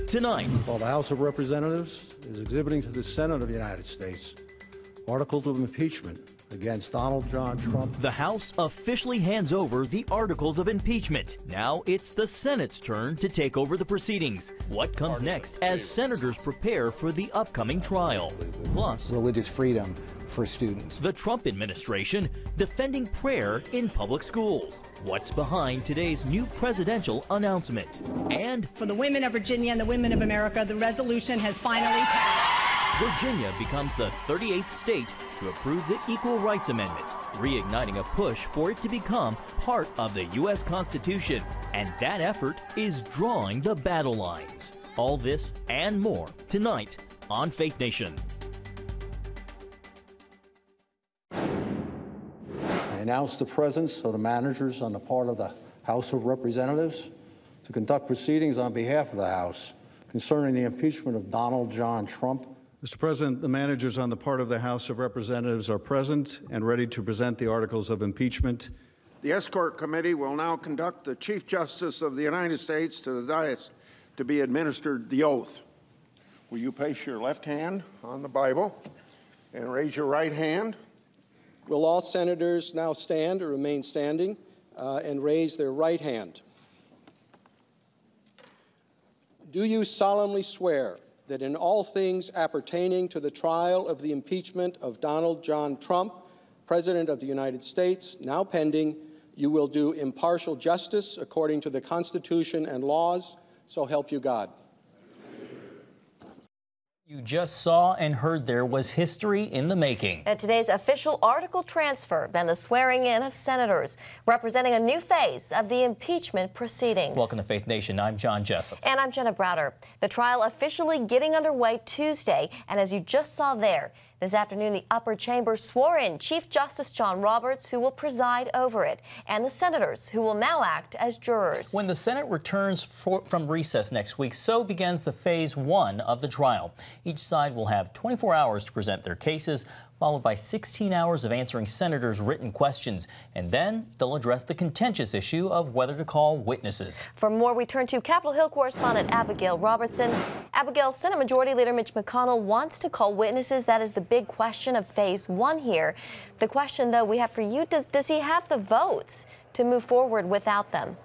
Tonight, while the House of Representatives is exhibiting to the Senate of the United States articles of impeachment against Donald John Trump. the House officially hands over the articles of impeachment. Now it's the Senate's turn to take over the proceedings. What comes next as senators prepare for the upcoming trial? Plus, religious freedom for students. the Trump administration defending prayer in public schools. What's behind today's new presidential announcement? And For the women of Virginia and the women of America, the resolution has finally passed. Virginia becomes the 38th state to approve the Equal Rights Amendment, reigniting a push for it to become part of the U.S. Constitution. And that effort is drawing the battle lines. All this and more tonight on Faith Nation. I announce the presence of the managers on the part of the House of Representatives to conduct proceedings on behalf of the House concerning the impeachment of Donald John Trump. Mr. President, the managers on the part of the House of Representatives are present and ready to present the articles of impeachment. The Escort Committee will now conduct the Chief Justice of the United States to the dais to be administered the oath. Will you place your left hand on the Bible and raise your right hand? Will all senators now stand or remain standing and raise their right hand? Do you solemnly swear that in all things appertaining to the trial of the impeachment of Donald John Trump, President of the United States, now pending, you will do impartial justice according to the Constitution and laws, so help you God? You just saw and heard there was history in the making. At today's official article transfer and the swearing in of senators, representing a new phase of the impeachment proceedings. Welcome to Faith Nation. I'm John Jessup. And I'm Jenna Browder. The trial officially getting underway Tuesday, and as you just saw there, this afternoon, the upper chamber swore in Chief Justice John Roberts, who will preside over it, and the senators, who will now act as jurors. When the Senate returns from recess next week, so begins the phase one of the trial. Each side will have 24 hours to present their cases, followed by 16 hours of answering senators' written questions. And then they'll address the contentious issue of whether to call witnesses. For more, we turn to Capitol Hill correspondent Abigail Robertson. Abigail, Senate Majority Leader Mitch McConnell wants to call witnesses. That is the big question of phase one here. The question, though, we have for you, does he have the votes to move forward without them?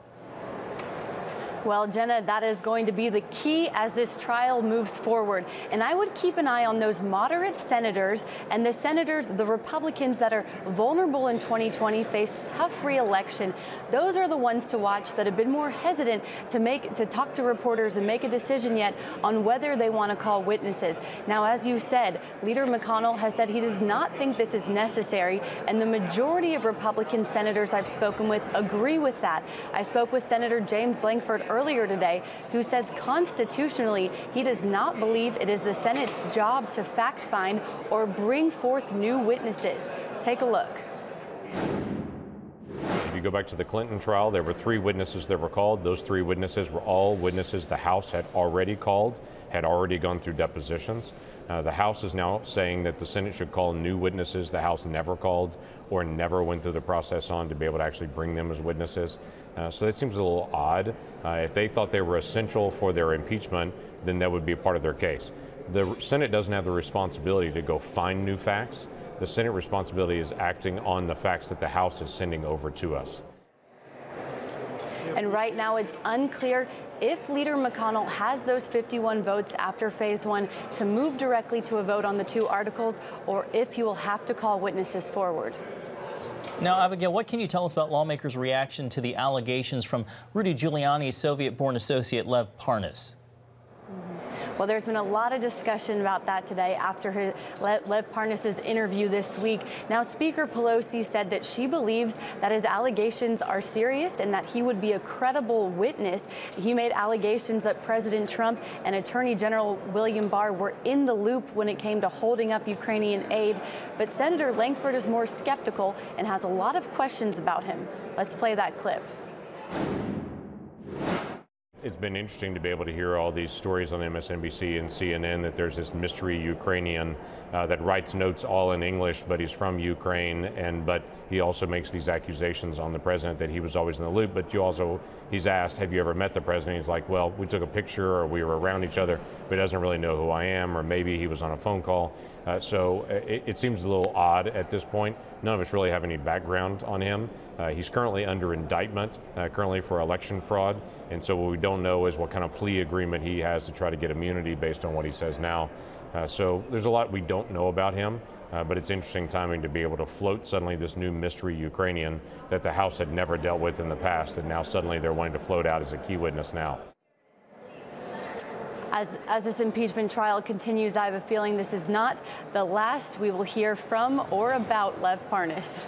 Well, Jenna, that is going to be the key as this trial moves forward. And I would keep an eye on those moderate senators and the senators, the Republicans that are vulnerable in 2020, face tough re-election. Those are the ones to watch that have been more hesitant to talk to reporters and make a decision yet on whether they want to call witnesses. Now, as you said, Leader McConnell has said he does not think this is necessary, and the majority of Republican senators I've spoken with agree with that. I spoke with Senator James Lankford earlier today, who says constitutionally he does not believe it is the Senate's job to fact find or bring forth new witnesses. Take a look. If you go back to the Clinton trial, there were 3 witnesses that were called. Those 3 witnesses were all witnesses the House had already called, had already gone through depositions. The House is now saying that the Senate should call new witnesses the House never called or never went through the process on to be able to actually bring them as witnesses. So that seems a little odd. If they thought they were essential for their impeachment, then that would be a part of their case. The Senate doesn't have the responsibility to go find new facts. The Senate responsibility is acting on the facts that the House is sending over to us. And right now it's unclear if Leader McConnell has those 51 votes after phase one to move directly to a vote on the 2 articles, or if he will have to call witnesses forward. Now, Abigail, what can you tell us about lawmakers' reaction to the allegations from Rudy Giuliani's Soviet-born associate Lev Parnas? Well, there's been a lot of discussion about that today after Lev Parnas' interview this week. Now, Speaker Pelosi said that she believes that his allegations are serious and that he would be a credible witness. He made allegations that President Trump and Attorney General William Barr were in the loop when it came to holding up Ukrainian aid. But Senator Lankford is more skeptical and has a lot of questions about him. Let's play that clip. It's been interesting to be able to hear all these stories on MSNBC and CNN that there's this mystery Ukrainian that writes notes all in English, but he's from Ukraine, but he also makes these accusations on the president that he was always in the loop. But he's asked, have you ever met the president? He's like, well, we took a picture or we were around each other, but he doesn't really know who I am, or maybe he was on a phone call. So it seems a little odd at this point. None of us really have any background on him. He's currently under indictment, currently for election fraud. And so what we don't know is what kind of plea agreement he has to try to get immunity based on what he says now. So there's a lot we don't know about him, but it's interesting timing to be able to float suddenly this new mystery Ukrainian that the House had never dealt with in the past, and now suddenly they're wanting to float out as a key witness now. As this impeachment trial continues, I have a feeling this is not the last we will hear from or about Lev Parnas.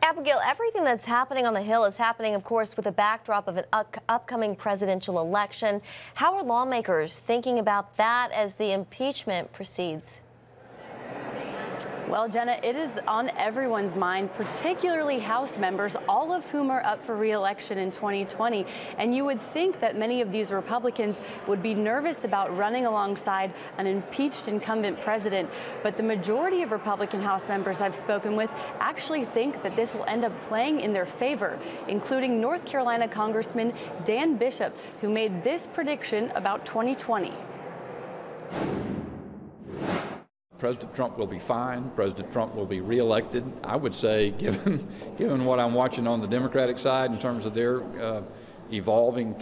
Abigail, everything that's happening on the Hill is happening, of course, with the backdrop of an upcoming presidential election. How are lawmakers thinking about that as the impeachment proceeds? Well, Jenna, it is on everyone's mind, particularly House members, all of whom are up for re-election in 2020. And you would think that many of these Republicans would be nervous about running alongside an impeached incumbent president. But the majority of Republican House members I've spoken with actually think that this will end up playing in their favor, including North Carolina Congressman Dan Bishop, who made this prediction about 2020. President Trump will be fine. President Trump will be reelected. I would say, given what I'm watching on the Democratic side in terms of their evolving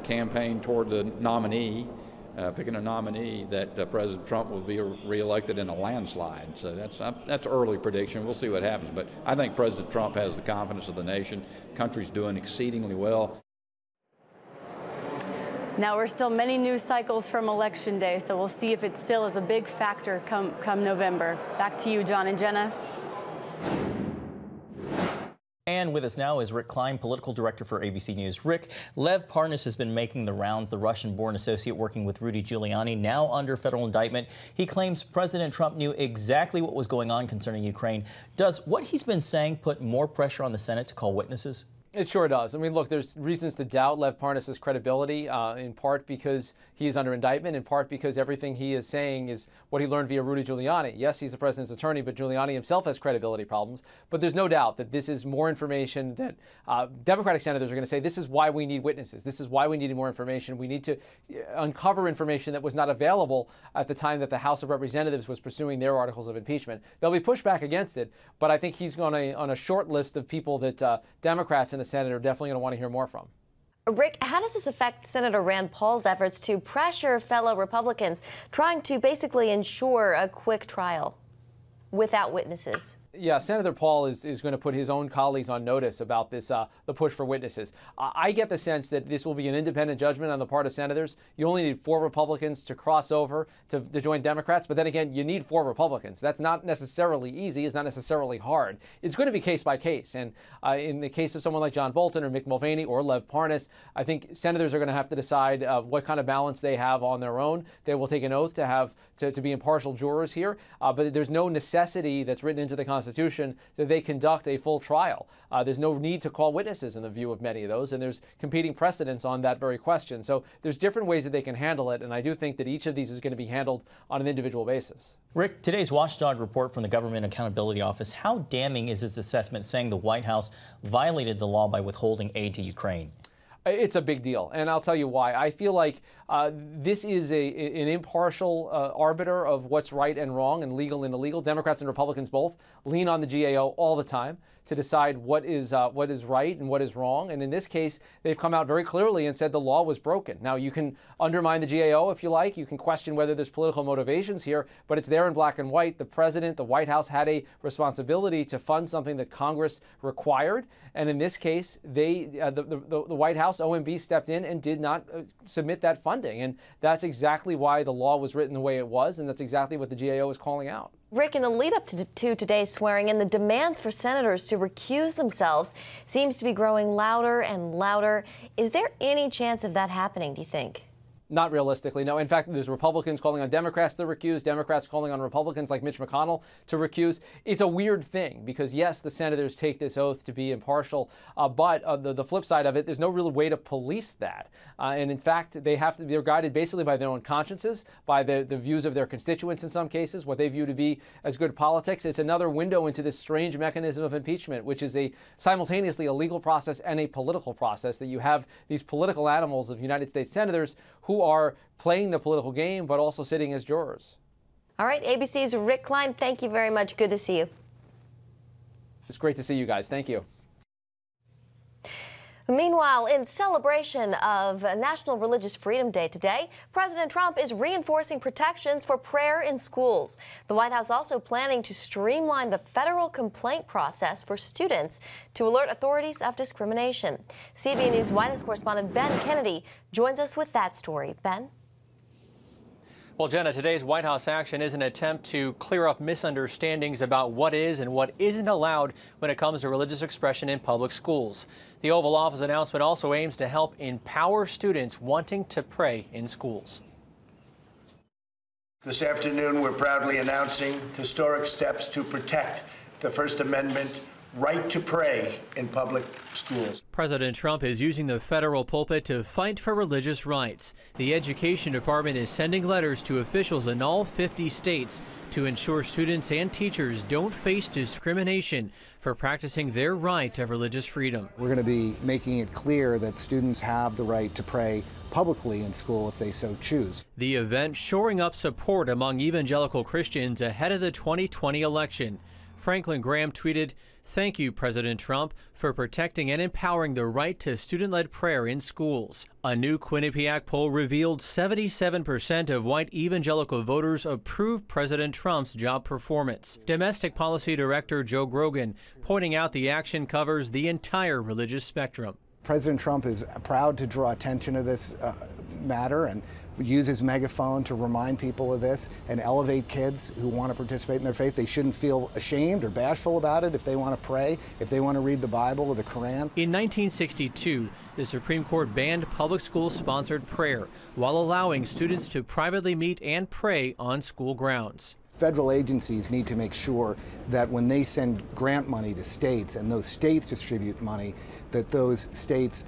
campaign toward the nominee, picking a nominee, that President Trump will be reelected in a landslide. So that's early prediction. We'll see what happens. But I think President Trump has the confidence of the nation. The country's doing exceedingly well. Now, we're still many news cycles from Election Day, so we'll see if it still is a big factor come November. Back to you, John and Jenna. And with us now is Rick Klein, political director for ABC News. Rick, Lev Parnas has been making the rounds, the Russian-born associate working with Rudy Giuliani, now under federal indictment. He claims President Trump knew exactly what was going on concerning Ukraine. Does what he's been saying put more pressure on the Senate to call witnesses? It sure does. I mean, look, there's reasons to doubt Lev Parnas' credibility, in part because he is under indictment, in part because everything he is saying is what he learned via Rudy Giuliani. Yes, he's the president's attorney, but Giuliani himself has credibility problems. But there's no doubt that this is more information that Democratic senators are going to say, this is why we need witnesses. This is why we needed more information. We need to uncover information that was not available at the time that the House of Representatives was pursuing their articles of impeachment. There'll be pushback against it, but I think he's on a short list of people that Democrats in the Senate are definitely going to want to hear more from. Rick, how does this affect Senator Rand Paul's efforts to pressure fellow Republicans trying to basically ensure a quick trial without witnesses? Yeah, Senator Paul is going to put his own colleagues on notice about this, the push for witnesses. I get the sense that this will be an independent judgment on the part of senators. You only need 4 Republicans to cross over to join Democrats, but then again, you need 4 Republicans. That's not necessarily easy. It's not necessarily hard. It's going to be case by case. And in the case of someone like John Bolton or Mick Mulvaney or Lev Parnas, I think senators are going to have to decide what kind of balance they have on their own. They will take an oath to be impartial jurors here, but there's no necessity that's written into the Constitution that they conduct a full trial. There's no need to call witnesses in the view of many of those, and there's competing precedents on that very question. So there's different ways that they can handle it, and I do think that each of these is going to be handled on an individual basis. Rick, today's watchdog report from the Government Accountability Office, how damning is its assessment saying the White House violated the law by withholding aid to Ukraine? It's a big deal, and I'll tell you why. I feel like this is an impartial arbiter of what's right and wrong and legal and illegal. Democrats and Republicans both lean on the GAO all the time to decide what is right and what is wrong. And in this case, they've come out very clearly and said the law was broken. Now, you can undermine the GAO if you like. You can question whether there's political motivations here, but it's there in black and white. The president, the White House had a responsibility to fund something that Congress required. And in this case, the White House, OMB, stepped in and did not submit that funding. And that's exactly why the law was written the way it was. And that's exactly what the GAO is calling out. Rick, in the lead up to today's swearing in, the demands for senators to recuse themselves seems to be growing louder and louder. Is there any chance of that happening, do you think? Not realistically, no. In fact, there's Republicans calling on Democrats to recuse, Democrats calling on Republicans like Mitch McConnell to recuse. It's a weird thing because, yes, the senators take this oath to be impartial, but the flip side of it, there's no real way to police that. And in fact, they're guided basically by their own consciences, by the views of their constituents in some cases, what they view to be as good politics. It's another window into this strange mechanism of impeachment, which is simultaneously a legal process and a political process, that you have these political animals of United States senators who are playing the political game, but also sitting as jurors. All right, ABC's Rick Klein, thank you very much. Good to see you. It's great to see you guys. Thank you. Meanwhile, in celebration of National Religious Freedom Day today, President Trump is reinforcing protections for prayer in schools. The White House also planning to streamline the federal complaint process for students to alert authorities of discrimination. CBN News White House correspondent Ben Kennedy joins us with that story. Ben? Well, Jenna, today's White House action is an attempt to clear up misunderstandings about what is and what isn't allowed when it comes to religious expression in public schools. The Oval Office announcement also aims to help empower students wanting to pray in schools. This afternoon, we're proudly announcing historic steps to protect the First Amendment right to pray in public schools. President Trump is using the federal pulpit to fight for religious rights. The Education Department is sending letters to officials in all 50 states to ensure students and teachers don't face discrimination for practicing their right of religious freedom. We're going to be making it clear that students have the right to pray publicly in school if they so choose. The event shoring up support among evangelical Christians ahead of the 2020 election. Franklin Graham tweeted, "Thank you, President Trump, for protecting and empowering the right to student-led prayer in schools." A new Quinnipiac poll revealed 77% of white evangelical voters approve President Trump's job performance. Domestic Policy Director Joe Grogan pointing out the action covers the entire religious spectrum. President Trump is proud to draw attention to this matter and use his megaphone to remind people of this and elevate kids who want to participate in their faith. They shouldn't feel ashamed or bashful about it if they want to pray, if they want to read the Bible or the Quran. In 1962, the Supreme Court banned public school-sponsored prayer while allowing students to privately meet and pray on school grounds. Federal agencies need to make sure that when they send grant money to states and those states distribute money, that those states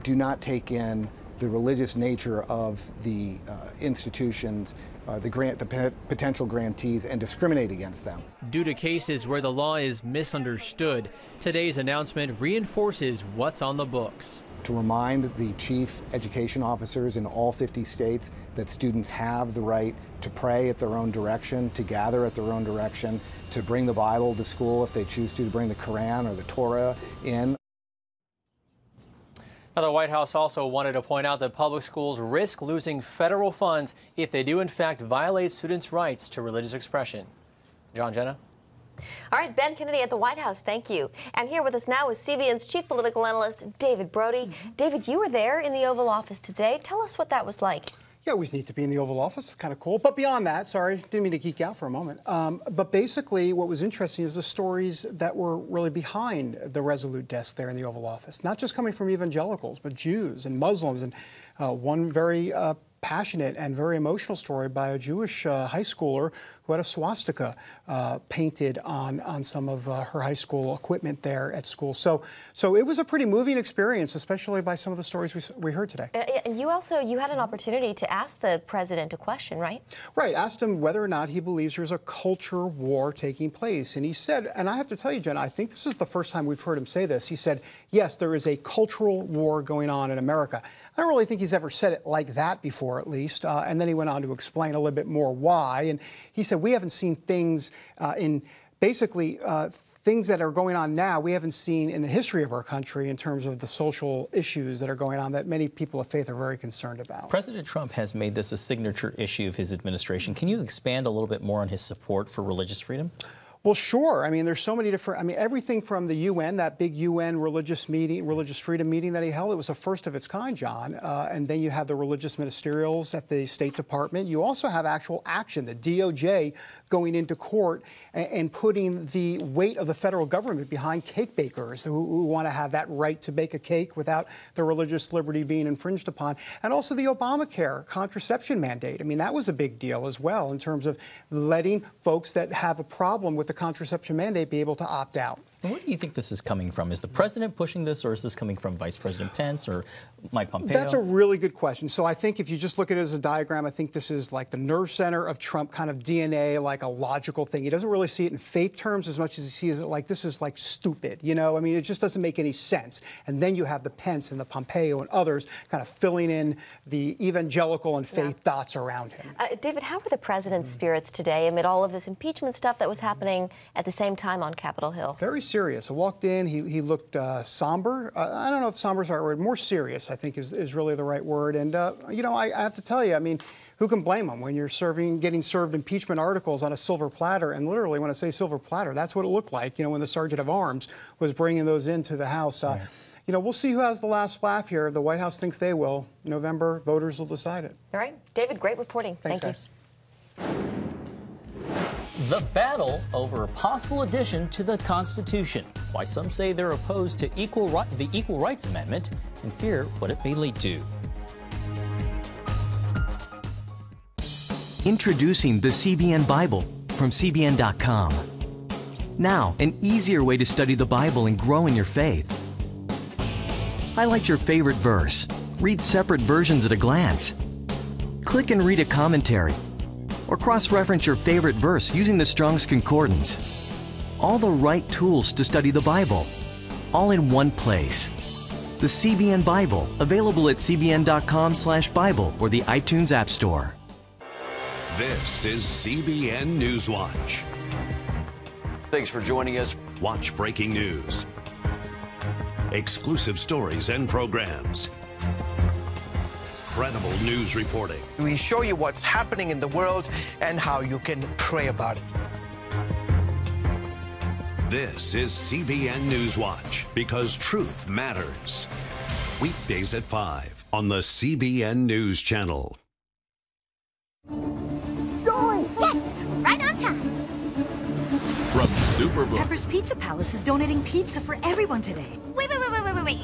do not take in the religious nature of the institutions, the potential grantees, and discriminate against them. Due to cases where the law is misunderstood, today's announcement reinforces what's on the books. To remind the chief education officers in all 50 states that students have the right to pray at their own direction, to gather at their own direction, to bring the Bible to school if they choose to bring the Quran or the Torah in. Now, the White House also wanted to point out that public schools risk losing federal funds if they do, in fact, violate students' rights to religious expression. John, Jenna? All right, Ben Kennedy at the White House, thank you. And here with us now is CBN's chief political analyst, David Brody. David, you were there in the Oval Office today. Tell us what that was like. Yeah, always neat to be in the Oval Office. It's kind of cool. But beyond that, sorry, didn't mean to geek out for a moment. But basically, what was interesting is the stories that were really behind the Resolute desk there in the Oval Office. Not just coming from evangelicals, but Jews and Muslims. And one very passionate and very emotional story by a Jewish high schooler who had a swastika painted on some of her high school equipment there at school. So it was a pretty moving experience, especially by some of the stories we heard today. And you had an opportunity to ask the president a question, right? Right. Asked him whether or not he believes there's a culture war taking place. And he said, and I have to tell you, Jen, I think this is the first time we've heard him say this. He said, yes, there is a cultural war going on in America. I don't really think he's ever said it like that before, at least. And then he went on to explain a little bit more why. And he said, we haven't seen things things that are going on now we haven't seen in the history of our country in terms of the social issues that are going on that many people of faith are very concerned about. President Trump has made this a signature issue of his administration. Can you expand a little bit more on his support for religious freedom? Well, sure. I mean, there's so many different, everything from the UN, that big UN religious freedom meeting that he held, it was the first of its kind, John. And then you have the religious ministerials at the State Department. You also have actual action. The DOJ going into court and putting the weight of the federal government behind cake bakers who want to have that right to bake a cake without the religious liberty being infringed upon. And also the Obamacare contraception mandate. I mean, that was a big deal as well in terms of letting folks that have a problem with the contraception mandate be able to opt out. And where do you think this is coming from? Is the president pushing this, or is this coming from Vice President Pence or Mike Pompeo? That's a really good question. So I think if you just look at it as a diagram, I think this is like the nerve center of Trump kind of DNA, like a logical thing. He doesn't really see it in faith terms as much as he sees it like this is like stupid, you know? I mean, it just doesn't make any sense. And then you have the Pence and the Pompeo and others kind of filling in the evangelical and faith dots around him. David, how were the president's spirits today amid all of this impeachment stuff that was happening at the same time on Capitol Hill? Very serious. I walked in, he looked somber. I don't know if somber is the right word. More serious, I think, is really the right word. And, you know, I have to tell you, I mean, who can blame him when you're getting served impeachment articles on a silver platter? And literally, when I say silver platter, that's what it looked like, you know, when the Sergeant of Arms was bringing those into the House. You know, we'll see who has the last laugh here. The White House thinks they will. November, voters will decide it. All right. David, great reporting. Thanks, Thank guys. you. The battle over a possible addition to the Constitution. Why some say they're opposed to the Equal Rights Amendment and fear what it may lead to. Introducing the CBN Bible from CBN.com. Now, an easier way to study the Bible and grow in your faith. Highlight your favorite verse. Read separate versions at a glance. Click and read a commentary. Or cross-reference your favorite verse using the Strong's Concordance. All the right tools to study the Bible, all in one place. The CBN Bible, available at cbn.com/Bible or the iTunes App Store. This is CBN News Watch. Thanks for joining us. Watch breaking news, exclusive stories and programs, credible news reporting. We show you what's happening in the world and how you can pray about it. This is CBN News Watch, because truth matters. Weekdays at 5 on the CBN News Channel. Yes! Right on time! From Superbook. Pepper's Pizza Palace is donating pizza for everyone today. Wait.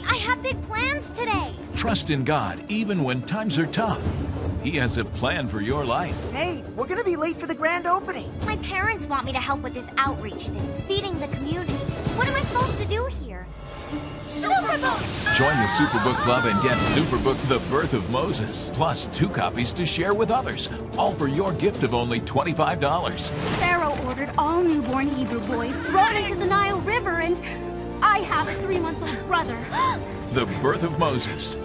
I have big plans today. Trust in God even when times are tough. He has a plan for your life. Hey, we're gonna be late for the grand opening. My parents want me to help with this outreach thing, feeding the community. What am I supposed to do here? Superbook! Join the Superbook Club and get Superbook The Birth of Moses, plus 2 copies to share with others, all for your gift of only $25. Pharaoh ordered all newborn Hebrew boys thrown into the Nile River, and I have a 3-month-old brother. The Birth of Moses.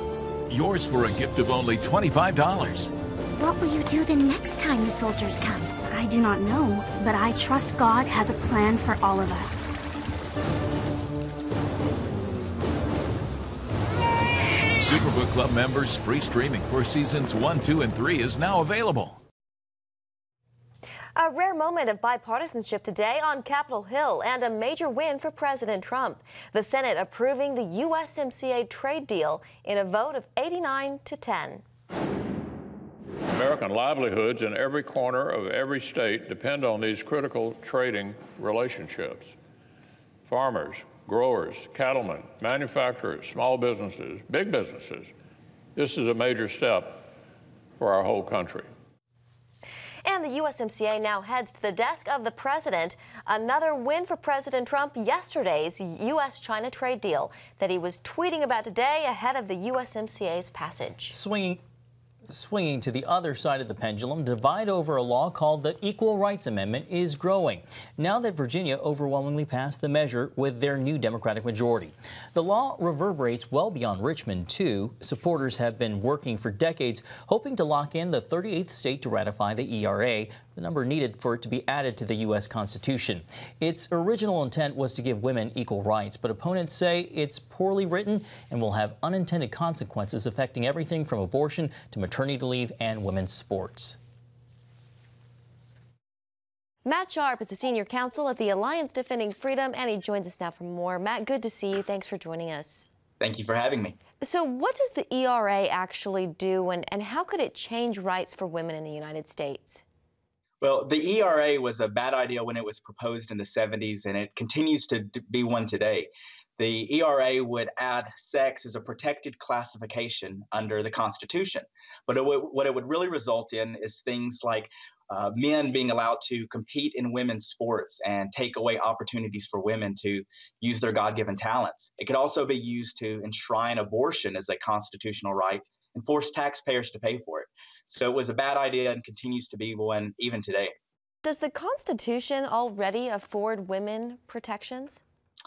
Yours for a gift of only $25. What will you do the next time the soldiers come? I do not know, but I trust God has a plan for all of us. Superbook Club members, free streaming for seasons 1, 2, and 3 is now available. A rare moment of bipartisanship today on Capitol Hill and a major win for President Trump. The Senate approving the USMCA trade deal in a vote of 89-10. American livelihoods in every corner of every state depend on these critical trading relationships. Farmers, growers, cattlemen, manufacturers, small businesses, big businesses. This is a major step for our whole country. And the USMCA now heads to the desk of the president. Another win for President Trump, yesterday's U.S.-China trade deal that he was tweeting about today ahead of the USMCA's passage. Swinging to the other side of the pendulum, divide over a law called the Equal Rights Amendment is growing, now that Virginia overwhelmingly passed the measure with their new Democratic majority. The law reverberates well beyond Richmond, too. Supporters have been working for decades, hoping to lock in the 38th state to ratify the ERA, the number needed for it to be added to the U.S. Constitution. Its original intent was to give women equal rights, but opponents say it's poorly written and will have unintended consequences affecting everything from abortion to maternity leave and women's sports. Matt Sharp is a senior counsel at the Alliance Defending Freedom, and he joins us now for more. Matt, good to see you. Thanks for joining us. Thank you for having me. So what does the ERA actually do, and how could it change rights for women in the United States? Well, the ERA was a bad idea when it was proposed in the 70s, and it continues to be one today. The ERA would add sex as a protected classification under the Constitution. But what it would really result in is things like men being allowed to compete in women's sports and take away opportunities for women to use their God-given talents. It could also be used to enshrine abortion as a constitutional right and force taxpayers to pay for it. So it was a bad idea and continues to be one even today. Does the Constitution already afford women protections?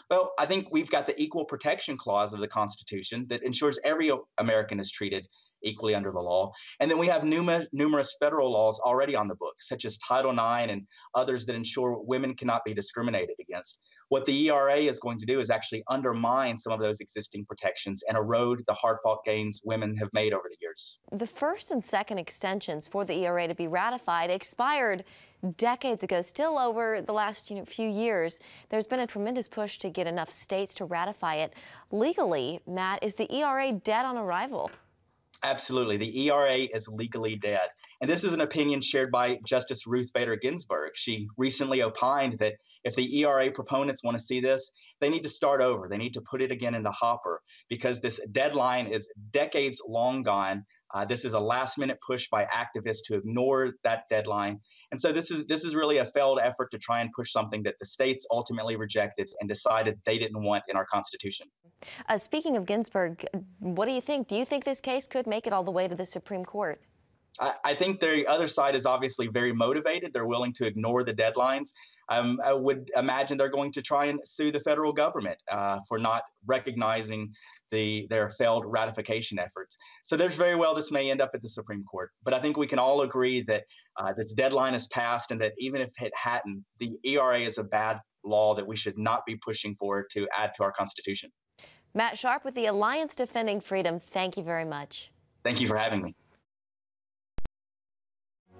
Well, I think we've got the Equal Protection Clause of the Constitution that ensures every American is treated equally under the law. And then we have numerous federal laws already on the books, such as Title IX and others that ensure women cannot be discriminated against. What the ERA is going to do is actually undermine some of those existing protections and erode the hard-fought gains women have made over the years. The first and second extensions for the ERA to be ratified expired decades ago. Still, over the last few years, there's been a tremendous push to get enough states to ratify it. Legally, Matt, is the ERA dead on arrival? Absolutely. The ERA is legally dead. And this is an opinion shared by Justice Ruth Bader Ginsburg. She recently opined that if the ERA proponents want to see this, they need to start over. They need to put it again in the hopper because this deadline is decades long gone. This is a last-minute push by activists to ignore that deadline. And so this is really a failed effort to try and push something that the states ultimately rejected and decided they didn't want in our Constitution. Speaking of Ginsburg, what do you think? Do you think this case could make it all the way to the Supreme Court? I think the other side is obviously very motivated. They're willing to ignore the deadlines. I would imagine they're going to try and sue the federal government for not recognizing their failed ratification efforts. So there's very well this may end up at the Supreme Court. But I think we can all agree that this deadline is passed and that even if it hadn't, the ERA is a bad law that we should not be pushing for to add to our Constitution. Matt Sharp with the Alliance Defending Freedom, thank you very much. Thank you for having me.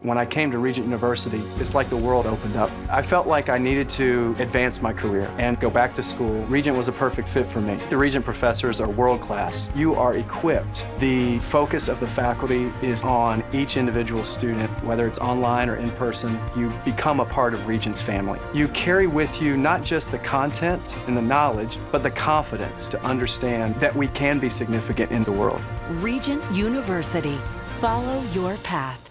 When I came to Regent University, it's like the world opened up. I felt like I needed to advance my career and go back to school. Regent was a perfect fit for me. The Regent professors are world class. You are equipped. The focus of the faculty is on each individual student, whether it's online or in person. You become a part of Regent's family. You carry with you not just the content and the knowledge, but the confidence to understand that we can be significant in the world. Regent University. Follow your path.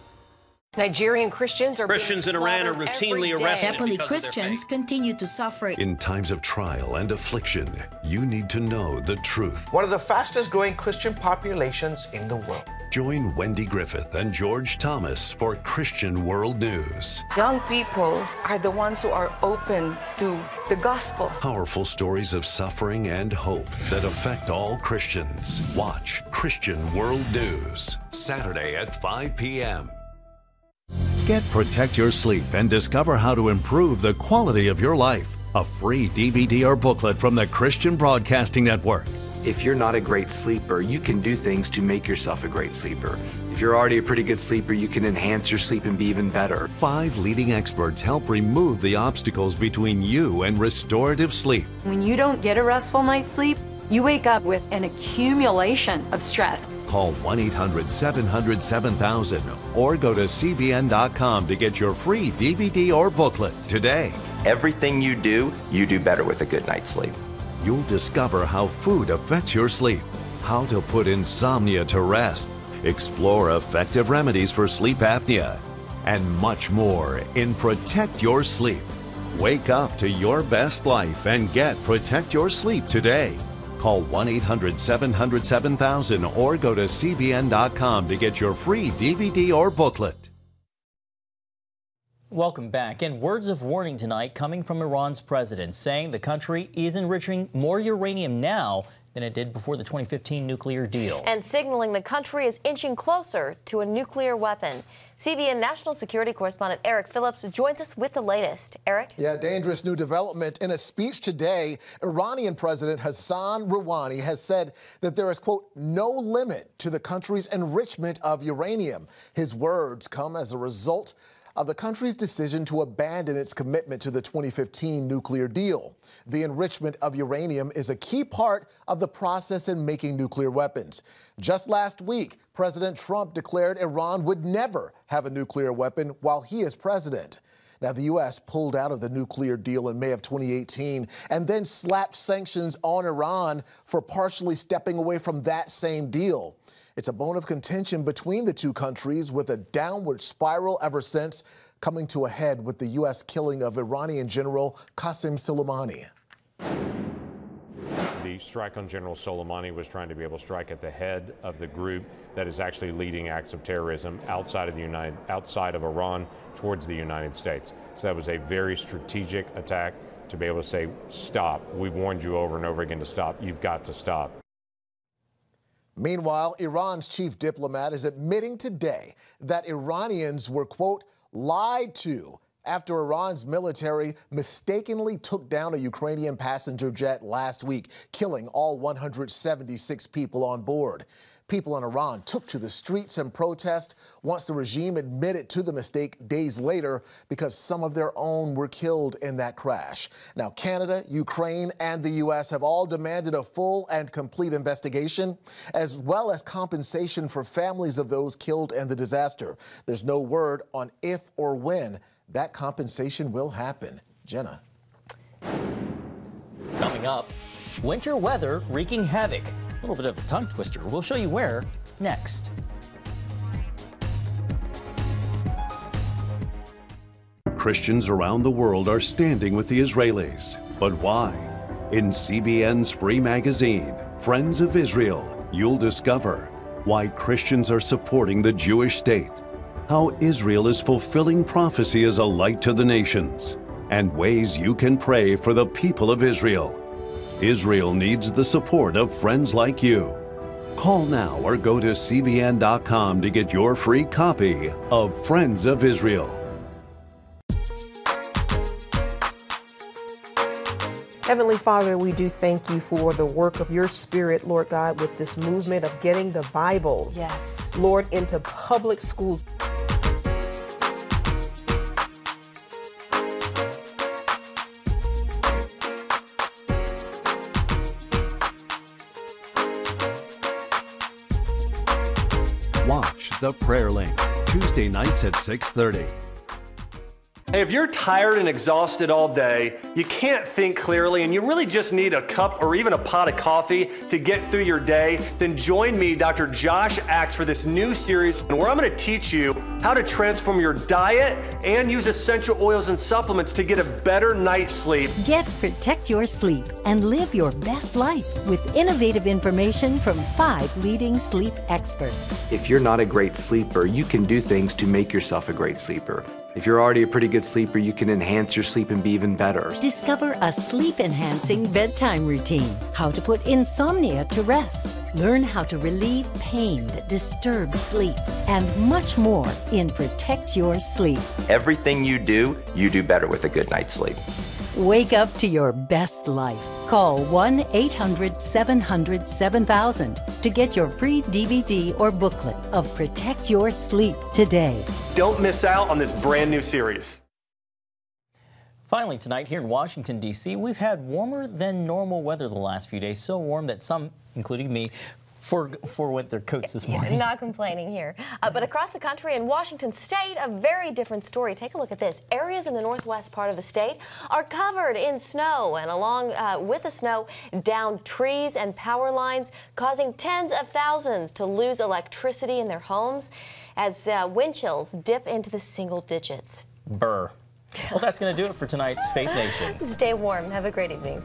Nigerian Christians in Iran are routinely arrested. Catholic Christians continue to suffer. In times of trial and affliction, you need to know the truth. One of the fastest growing Christian populations in the world. Join Wendy Griffith and George Thomas for Christian World News. Young people are the ones who are open to the gospel. Powerful stories of suffering and hope that affect all Christians. Watch Christian World News, Saturday at 5 p.m. Get Protect Your Sleep and discover how to improve the quality of your life. A free DVD or booklet from the Christian Broadcasting Network. If you're not a great sleeper, you can do things to make yourself a great sleeper. If you're already a pretty good sleeper, you can enhance your sleep and be even better. 5 leading experts help remove the obstacles between you and restorative sleep. When you don't get a restful night's sleep, you wake up with an accumulation of stress. Call 1-800-700-7000 or go to CBN.com to get your free DVD or booklet today. Everything you do better with a good night's sleep. You'll discover how food affects your sleep, how to put insomnia to rest, explore effective remedies for sleep apnea, and much more in Protect Your Sleep. Wake up to your best life and get Protect Your Sleep today. Call 1-800-700-7000 or go to CBN.com to get your free DVD or booklet. Welcome back. And words of warning tonight coming from Iran's president, saying the country is enriching more uranium now than it did before the 2015 nuclear deal. And signaling the country is inching closer to a nuclear weapon. CBN national security correspondent Eric Phillips joins us with the latest. Eric? Yeah, dangerous new development. In a speech today, Iranian President Hassan Rouhani has said that there is, quote, no limit to the country's enrichment of uranium. His words come as a result of the country's decision to abandon its commitment to the 2015 nuclear deal. The enrichment of uranium is a key part of the process in making nuclear weapons. Just last week, President Trump declared Iran would never have a nuclear weapon while he is president. Now, the U.S. pulled out of the nuclear deal in May of 2018 and then slapped sanctions on Iran for partially stepping away from that same deal. It's a bone of contention between the two countries, with a downward spiral ever since, coming to a head with the U.S. killing of Iranian General Qasem Soleimani. The strike on General Soleimani was trying to be able to strike at the head of the group that is actually leading acts of terrorism outside of Iran towards the United States. So that was a very strategic attack to be able to say, stop. We've warned you over and over again to stop. You've got to stop. Meanwhile, Iran's chief diplomat is admitting today that Iranians were, quote, lied to after Iran's military mistakenly took down a Ukrainian passenger jet last week, killing all 176 people on board. People in Iran took to the streets in protest once the regime admitted to the mistake days later, because some of their own were killed in that crash. Now, Canada, Ukraine, and the U.S. have all demanded a full and complete investigation, as well as compensation for families of those killed in the disaster. There's no word on if or when that compensation will happen. Jenna. Coming up, winter weather wreaking havoc. A little bit of a tongue twister. We'll show you where next. Christians around the world are standing with the Israelis. But why? In CBN's free magazine, Friends of Israel, you'll discover why Christians are supporting the Jewish state, how Israel is fulfilling prophecy as a light to the nations, and ways you can pray for the people of Israel. Israel needs the support of friends like you. Call now or go to CBN.com to get your free copy of Friends of Israel. Heavenly Father, we do thank you for the work of your Spirit, Lord God, with this movement of getting the Bible, yes, Lord, into public schools. Watch The Prayer Link, Tuesday nights at 6:30. Hey, if you're tired and exhausted all day, you can't think clearly, and you really just need a cup or even a pot of coffee to get through your day, then join me, Dr. Josh Axe, for this new series where I'm going to teach you how to transform your diet and use essential oils and supplements to get a better night's sleep. Protect your sleep and live your best life with innovative information from 5 leading sleep experts. If you're not a great sleeper, you can do things to make yourself a great sleeper. If you're already a pretty good sleeper, you can enhance your sleep and be even better. Discover a sleep-enhancing bedtime routine, how to put insomnia to rest, learn how to relieve pain that disturbs sleep, and much more in Protect Your Sleep. Everything you do better with a good night's sleep. Wake up to your best life. Call 1-800-700-7000 to get your free DVD or booklet of Protect Your Sleep today. Don't miss out on this brand new series. Finally tonight here in Washington, D.C., we've had warmer than normal weather the last few days. So warm that some, including me, forewent their coats this morning. Not complaining here. But across the country in Washington State, a very different story. Take a look at this. Areas in the northwest part of the state are covered in snow, and along with the snow, downed trees and power lines, causing tens of thousands to lose electricity in their homes as wind chills dip into the single digits. Brr. Well, that's going to do it for tonight's Faith Nation. Stay warm. Have a great evening.